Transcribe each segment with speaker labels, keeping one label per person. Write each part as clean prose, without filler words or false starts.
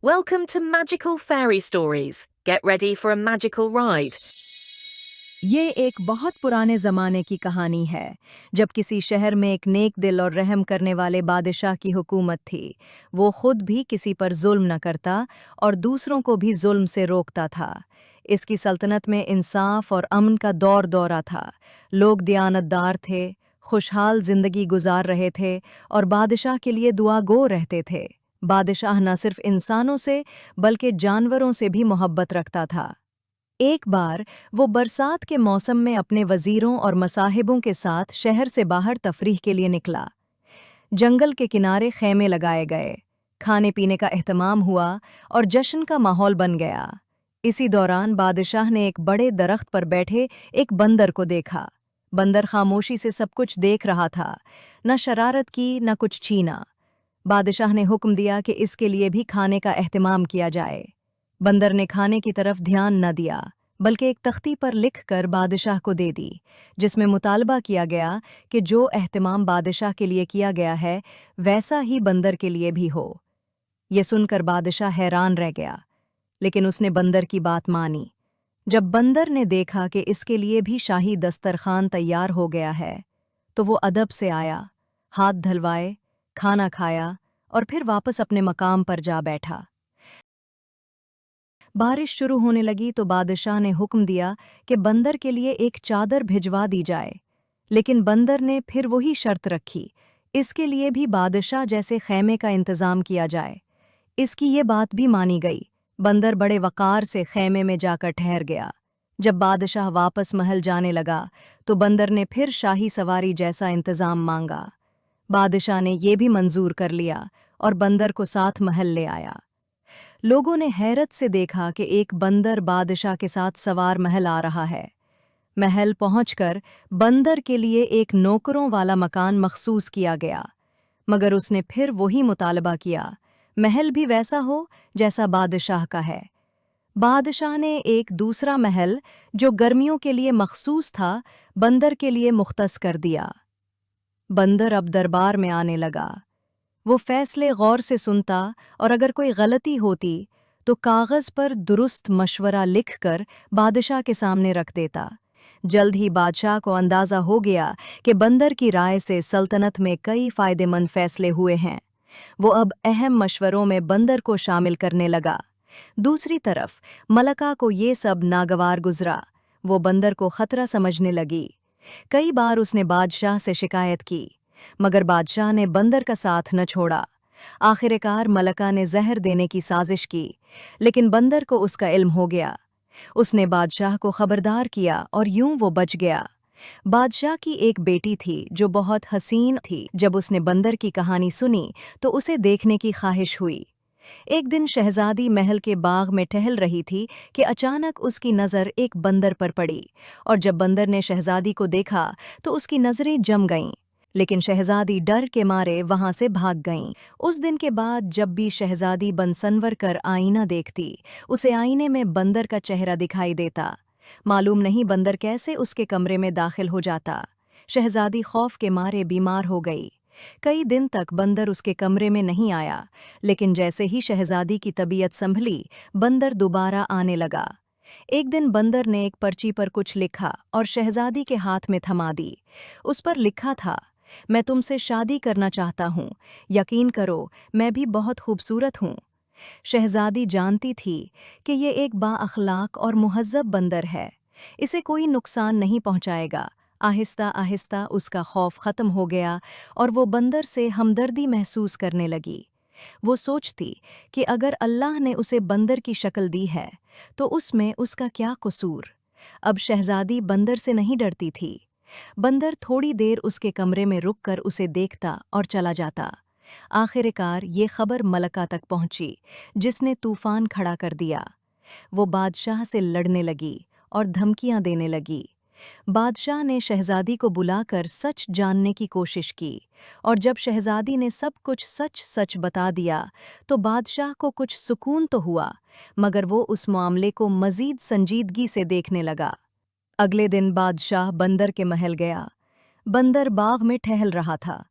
Speaker 1: Welcome to Magical Fairy Stories. Get ready for a magical ride.
Speaker 2: یہ ایک بہت پرانے زمانے کی کہانی ہے جب کسی شہر میں ایک نیک دل اور رحم کرنے والے بادشاہ کی حکومت تھی۔ وہ خود بھی کسی پر ظلم نہ کرتا اور دوسروں کو بھی ظلم سے روکتا تھا۔ اس کی سلطنت میں انصاف اور امن کا دور دورہ تھا۔ لوگ دیانتدار تھے، خوشحال زندگی گزار رہے تھے اور بادشاہ کے لیے دعا گو رہتے تھے۔ بادشاہ نہ صرف انسانوں سے بلکہ جانوروں سے بھی محبت رکھتا تھا۔ ایک بار وہ برسات کے موسم میں اپنے وزیروں اور مصاحبوں کے ساتھ شہر سے باہر تفریح کے لیے نکلا۔ جنگل کے کنارے خیمے لگائے گئے، کھانے پینے کا اہتمام ہوا اور جشن کا ماحول بن گیا۔ اسی دوران بادشاہ نے ایک بڑے درخت پر بیٹھے ایک بندر کو دیکھا۔ بندر خاموشی سے سب کچھ دیکھ رہا تھا، نہ شرارت کی نہ کچھ چھینا۔ بادشاہ نے حکم دیا کہ اس کے لیے بھی کھانے کا اہتمام کیا جائے۔ بندر نے کھانے کی طرف دھیان نہ دیا بلکہ ایک تختی پر لکھ کر بادشاہ کو دے دی، جس میں مطالبہ کیا گیا کہ جو اہتمام بادشاہ کے لیے کیا گیا ہے ویسا ہی بندر کے لیے بھی ہو۔ یہ سن کر بادشاہ حیران رہ گیا، لیکن اس نے بندر کی بات مانی۔ جب بندر نے دیکھا کہ اس کے لیے بھی شاہی دسترخوان تیار ہو گیا ہے تو وہ ادب سے آیا، ہاتھ دھلوائے، کھانا کھایا اور پھر واپس اپنے مقام پر جا بیٹھا۔ بارش شروع ہونے لگی تو بادشاہ نے حکم دیا کہ بندر کے لیے ایک چادر بھجوا دی جائے، لیکن بندر نے پھر وہی شرط رکھی، اس کے لیے بھی بادشاہ جیسے خیمے کا انتظام کیا جائے۔ اس کی یہ بات بھی مانی گئی۔ بندر بڑے وقار سے خیمے میں جا کر ٹھہر گیا۔ جب بادشاہ واپس محل جانے لگا تو بندر نے پھر شاہی سواری جیسا انتظام مانگا۔ بادشاہ نے یہ بھی منظور کر لیا اور بندر کو ساتھ محل لے آیا۔ لوگوں نے حیرت سے دیکھا کہ ایک بندر بادشاہ کے ساتھ سوار محل آ رہا ہے۔ محل پہنچ کر بندر کے لیے ایک نوکروں والا مکان مخصوص کیا گیا، مگر اس نے پھر وہی مطالبہ کیا، محل بھی ویسا ہو جیسا بادشاہ کا ہے۔ بادشاہ نے ایک دوسرا محل جو گرمیوں کے لیے مخصوص تھا بندر کے لیے مختص کر دیا۔ بندر اب دربار میں آنے لگا۔ وہ فیصلے غور سے سنتا اور اگر کوئی غلطی ہوتی تو کاغذ پر درست مشورہ لکھ کر بادشاہ کے سامنے رکھ دیتا۔ جلد ہی بادشاہ کو اندازہ ہو گیا کہ بندر کی رائے سے سلطنت میں کئی فائدہ مند فیصلے ہوئے ہیں۔ وہ اب اہم مشوروں میں بندر کو شامل کرنے لگا۔ دوسری طرف ملکہ کو یہ سب ناگوار گزرا۔ وہ بندر کو خطرہ سمجھنے لگی۔ کئی بار اس نے بادشاہ سے شکایت کی، مگر بادشاہ نے بندر کا ساتھ نہ چھوڑا۔ آخر کار ملکہ نے زہر دینے کی سازش کی، لیکن بندر کو اس کا علم ہو گیا۔ اس نے بادشاہ کو خبردار کیا اور یوں وہ بچ گیا۔ بادشاہ کی ایک بیٹی تھی جو بہت حسین تھی۔ جب اس نے بندر کی کہانی سنی تو اسے دیکھنے کی خواہش ہوئی۔ ایک دن شہزادی محل کے باغ میں ٹہل رہی تھی کہ اچانک اس کی نظر ایک بندر پر پڑی، اور جب بندر نے شہزادی کو دیکھا تو اس کی نظریں جم گئیں، لیکن شہزادی ڈر کے مارے وہاں سے بھاگ گئیں۔ اس دن کے بعد جب بھی شہزادی بنسنور کر آئینہ دیکھتی، اسے آئینے میں بندر کا چہرہ دکھائی دیتا۔ معلوم نہیں بندر کیسے اس کے کمرے میں داخل ہو جاتا۔ شہزادی خوف کے مارے بیمار ہو گئی۔ کئی دن تک بندر اس کے کمرے میں نہیں آیا، لیکن جیسے ہی شہزادی کی طبیعت سنبھلی، بندر دوبارہ آنے لگا۔ ایک دن بندر نے ایک پرچی پر کچھ لکھا اور شہزادی کے ہاتھ میں تھما دی۔ اس پر لکھا تھا، میں تم سے شادی کرنا چاہتا ہوں، یقین کرو میں بھی بہت خوبصورت ہوں۔ شہزادی جانتی تھی کہ یہ ایک با اخلاق اور مہذب بندر ہے، اسے کوئی نقصان نہیں پہنچائے گا۔ آہستہ آہستہ اس کا خوف ختم ہو گیا اور وہ بندر سے ہمدردی محسوس کرنے لگی۔ وہ سوچتی کہ اگر اللہ نے اسے بندر کی شکل دی ہے تو اس میں اس کا کیا قصور۔ اب شہزادی بندر سے نہیں ڈرتی تھی۔ بندر تھوڑی دیر اس کے کمرے میں رک کر اسے دیکھتا اور چلا جاتا۔ آخر کار یہ خبر ملکہ تک پہنچی، جس نے طوفان کھڑا کر دیا۔ وہ بادشاہ سے لڑنے لگی اور دھمکیاں دینے لگی۔ بادشاہ نے شہزادی کو بلا کر سچ جاننے کی کوشش کی، اور جب شہزادی نے سب کچھ سچ سچ بتا دیا تو بادشاہ کو کچھ سکون تو ہوا، مگر وہ اس معاملے کو مزید سنجیدگی سے دیکھنے لگا۔ اگلے دن بادشاہ بندر کے محل گیا۔ بندر باغ میں ٹہل رہا تھا۔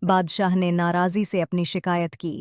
Speaker 2: بادشاہ نے ناراضی سے اپنی شکایت کی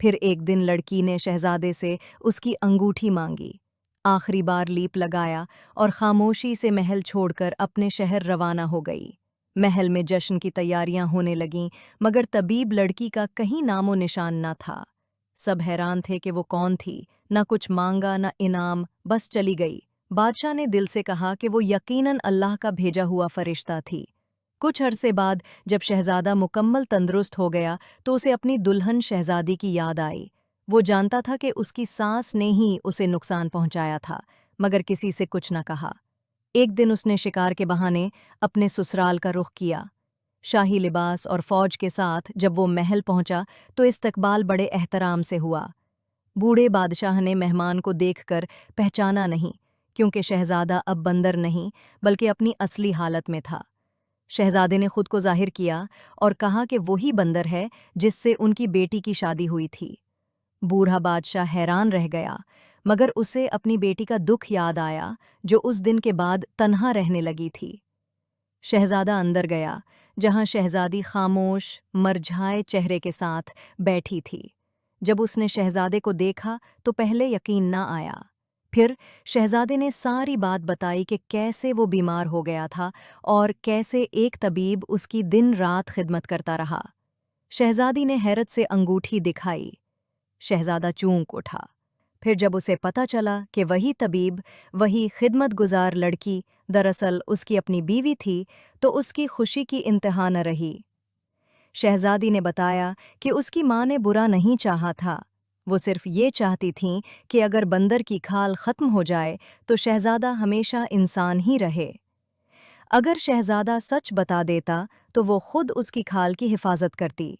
Speaker 2: پھر ایک دن لڑکی نے شہزادے سے اس کی انگوٹھی مانگی، آخری بار لیپ لگایا اور خاموشی سے محل چھوڑ کر اپنے شہر روانہ ہو گئی۔ محل میں جشن کی تیاریاں ہونے لگیں، مگر طبیب لڑکی کا کہیں نام و نشان نہ تھا۔ سب حیران تھے کہ وہ کون تھی، نہ کچھ مانگا نہ انعام، بس چلی گئی۔ بادشاہ نے دل سے کہا کہ وہ یقیناً اللہ کا بھیجا ہوا فرشتہ تھی۔ کچھ عرصے بعد جب شہزادہ مکمل تندرست ہو گیا تو اسے اپنی دلہن شہزادی کی یاد آئی۔ وہ جانتا تھا کہ اس کی سانس نے ہی اسے نقصان پہنچایا تھا، مگر کسی سے کچھ نہ کہا۔ ایک دن اس نے شکار کے بہانے اپنے سسرال کا رخ کیا۔ شاہی لباس اور فوج کے ساتھ جب وہ محل پہنچا تو استقبال بڑے احترام سے ہوا۔ بوڑھے بادشاہ نے مہمان کو دیکھ کر پہچانا نہیں، کیونکہ شہزادہ اب بندر نہیں بلکہ اپنی اصلی حالت میں تھا۔ شہزادے نے خود کو ظاہر کیا اور کہا کہ وہی بندر ہے جس سے ان کی بیٹی کی شادی ہوئی تھی۔ بوڑھا بادشاہ حیران رہ گیا، مگر اسے اپنی بیٹی کا دکھ یاد آیا جو اس دن کے بعد تنہا رہنے لگی تھی۔ شہزادہ اندر گیا، جہاں شہزادی خاموش، مرجھائے چہرے کے ساتھ بیٹھی تھی۔ جب اس نے شہزادے کو دیکھا تو پہلے یقین نہ آیا۔ پھر شہزادے نے ساری بات بتائی کہ کیسے وہ بیمار ہو گیا تھا اور کیسے ایک طبیب اس کی دن رات خدمت کرتا رہا۔ شہزادی نے حیرت سے انگوٹھی دکھائی۔ شہزادہ چونک اٹھا۔ پھر جب اسے پتہ چلا کہ وہی طبیب، وہی خدمت گزار لڑکی دراصل اس کی اپنی بیوی تھی، تو اس کی خوشی کی انتہا نہ رہی۔ شہزادی نے بتایا کہ اس کی ماں نے برا نہیں چاہا تھا، وہ صرف یہ چاہتی تھیں کہ اگر بندر کی کھال ختم ہو جائے تو شہزادہ ہمیشہ انسان ہی رہے۔ اگر شہزادہ سچ بتا دیتا تو وہ خود اس کی کھال کی حفاظت کرتی۔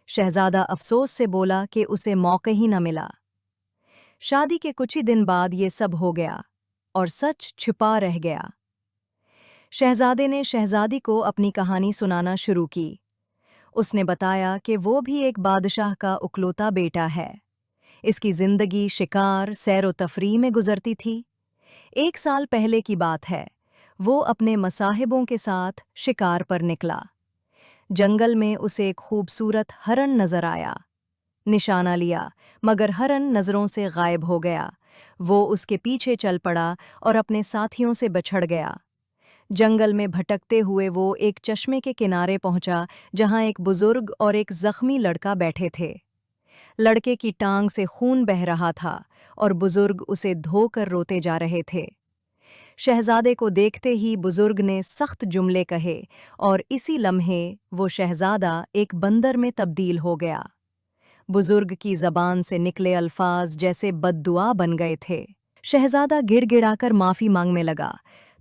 Speaker 2: شہزادہ افسوس سے بولا کہ اسے موقع ہی نہ ملا۔ شادی کے کچھ ہی دن بعد یہ سب ہو گیا اور سچ چھپا رہ گیا۔ شہزادے نے شہزادی کو اپنی کہانی سنانا شروع کی۔ اس نے بتایا کہ وہ بھی ایک بادشاہ کا اکلوتا بیٹا ہے۔ اس کی زندگی شکار، سیر و تفریح میں گزرتی تھی۔ 1 سال پہلے کی بات ہے، وہ اپنے مصاحبوں کے ساتھ شکار پر نکلا۔ جنگل میں اسے ایک خوبصورت ہرن نظر آیا۔ نشانہ لیا، مگر ہرن نظروں سے غائب ہو گیا۔ وہ اس کے پیچھے چل پڑا اور اپنے ساتھیوں سے بچھڑ گیا۔ جنگل میں بھٹکتے ہوئے وہ ایک چشمے کے کنارے پہنچا، جہاں ایک بزرگ اور ایک زخمی لڑکا بیٹھے تھے۔ لڑکے کی ٹانگ سے خون بہہ رہا تھا اور بزرگ اسے دھو کر روتے جا رہے تھے۔ شہزادے کو دیکھتے ہی بزرگ نے سخت جملے کہے اور اسی لمحے وہ شہزادہ ایک بندر میں تبدیل ہو گیا۔ بزرگ کی زبان سے نکلے الفاظ جیسے بد دعا بن گئے تھے۔ شہزادہ گڑ گڑا کر معافی مانگنے لگا۔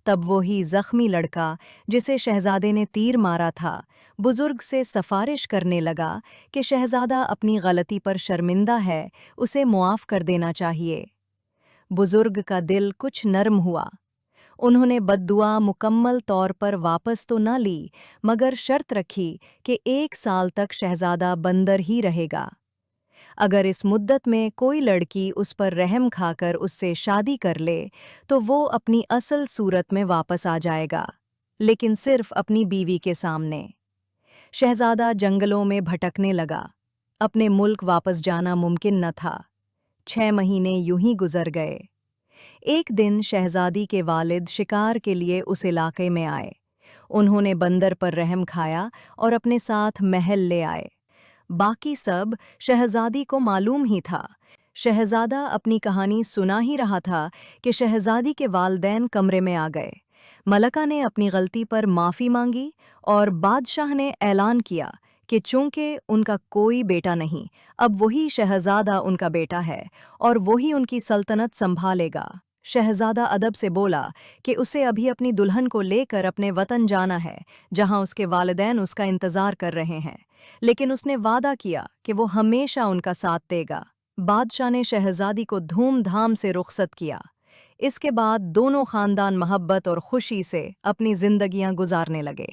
Speaker 2: تب وہی زخمی لڑکا جسے شہزادے نے تیر مارا تھا، بزرگ سے سفارش کرنے لگا کہ شہزادہ اپنی غلطی پر شرمندہ ہے، اسے معاف کر دینا چاہیے۔ بزرگ کا دل کچھ نرم ہوا۔ انہوں نے بد دعا مکمل طور پر واپس تو نہ لی، مگر شرط رکھی کہ 1 سال تک شہزادہ بندر ہی رہے گا۔ اگر اس مدت میں کوئی لڑکی اس پر رحم کھا کر اس سے شادی کر لے تو وہ اپنی اصل صورت میں واپس آ جائے گا، لیکن صرف اپنی بیوی کے سامنے۔ شہزادہ جنگلوں میں بھٹکنے لگا۔ اپنے ملک واپس جانا ممکن نہ تھا۔ 6 مہینے یوں ہی گزر گئے۔ ایک دن شہزادی کے والد شکار کے لیے اس علاقے میں آئے۔ انہوں نے بندر پر رحم کھایا اور اپنے ساتھ محل لے آئے۔ باقی سب شہزادی کو معلوم ہی تھا۔ شہزادہ اپنی کہانی سنا ہی رہا تھا کہ شہزادی کے والدین کمرے میں آ گئے۔ ملکہ نے اپنی غلطی پر معافی مانگی اور بادشاہ نے اعلان کیا کہ چونکہ ان کا کوئی بیٹا نہیں، اب وہی شہزادہ ان کا بیٹا ہے اور وہی ان کی سلطنت سنبھالے گا۔ شہزادہ ادب سے بولا کہ اسے ابھی اپنی دلہن کو لے کر اپنے وطن جانا ہے، جہاں اس کے والدین اس کا انتظار کر رہے ہیں، لیکن اس نے وعدہ کیا کہ وہ ہمیشہ ان کا ساتھ دے گا۔ بادشاہ نے شہزادی کو دھوم دھام سے رخصت کیا۔ اس کے بعد دونوں خاندان محبت اور خوشی سے اپنی زندگیاں گزارنے لگے۔